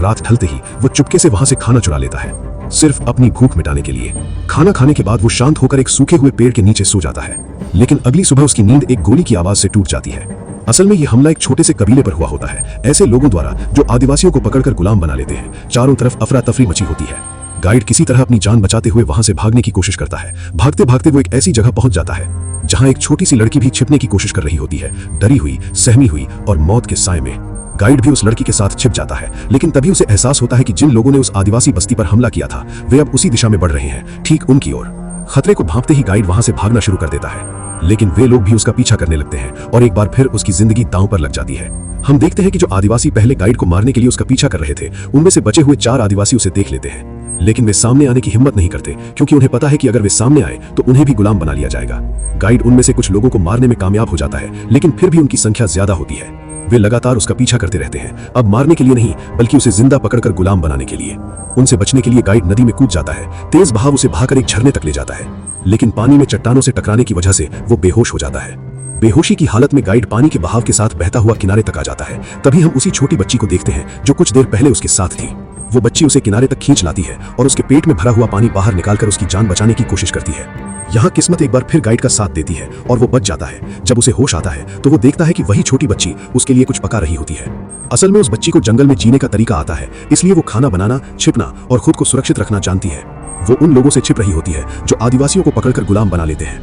रात ढलते ही वो चुपके से वहां से खाना चुरा लेता है, सिर्फ अपनी भूख मिटाने के लिए। खाना खाने के बाद वो शांत होकर एक सूखे हुए पेड़ के नीचे सो जाता है, लेकिन अगली सुबह उसकी नींद एक गोली की आवाज से टूट जाती है। असल में ये हमला एक छोटे से कबीले पर हुआ होता है, ऐसे लोगों द्वारा जो आदिवासियों को पकड़कर गुलाम बना लेते हैं। चारों तरफ अफरा तफरी मची होती है। गाइड किसी तरह अपनी जान बचाते हुए वहां से भागने की कोशिश करता है। भागते भागते वो एक ऐसी जगह पहुंच जाता है जहां एक छोटी सी लड़की भी छिपने की कोशिश कर रही होती है, डरी हुई, सहमी हुई और मौत के साए में। गाइड भी उस लड़की के साथ छिप जाता है, लेकिन तभी उसे एहसास होता है कि जिन लोगों ने उस आदिवासी बस्ती पर हमला किया था वे अब उसी दिशा में बढ़ रहे हैं, ठीक उनकी ओर। खतरे को भांपते ही गाइड वहां से भागना शुरू कर देता है, लेकिन वे लोग भी उसका पीछा करने लगते हैं और एक बार फिर उसकी जिंदगी दांव पर लग जाती है। हम देखते हैं कि जो आदिवासी पहले गाइड को मारने के लिए उसका पीछा कर रहे थे, उनमें से बचे हुए 4 आदिवासी उसे देख लेते हैं, लेकिन वे सामने आने की हिम्मत नहीं करते, क्योंकि उन्हें पता है कि अगर वे सामने आए तो उन्हें भी गुलाम बना लिया जाएगा। गाइड उनमें से कुछ लोगों को मारने में कामयाब हो जाता है, लेकिन फिर भी उनकी संख्या ज्यादा होती है। वे लगातार उसका पीछा करते रहते हैं, अब मारने के लिए नहीं बल्कि उसे जिंदा पकड़कर गुलाम बनाने के लिए। उनसे बचने के लिए गाइड नदी में कूद जाता है। तेज बहाव उसे भागकर एक झरने तक ले जाता है, लेकिन पानी में चट्टानों से टकराने की वजह से वो बेहोश हो जाता है। बेहोशी की हालत में गाइड पानी के बहाव के साथ बहता हुआ किनारे तक आ जाता है। तभी हम उसी छोटी बच्ची को देखते हैं जो कुछ देर पहले उसके साथ थी। वो बच्ची उसे किनारे तक खींच लाती है और उसके पेट में भरा हुआ पानी बाहर निकालकर उसकी जान बचाने की कोशिश करती है। यहाँ किस्मत एक बार फिर गाइड का साथ देती है और वो बच जाता है। जब उसे होश आता है तो वो देखता है कि वही छोटी बच्ची उसके लिए कुछ पका रही होती है। असल में उस बच्ची को जंगल में जीने का तरीका आता है, इसलिए वो खाना बनाना, छिपना और खुद को सुरक्षित रखना जानती है। वो उन लोगों से छिप रही होती है जो आदिवासियों को पकड़कर गुलाम बना लेते हैं।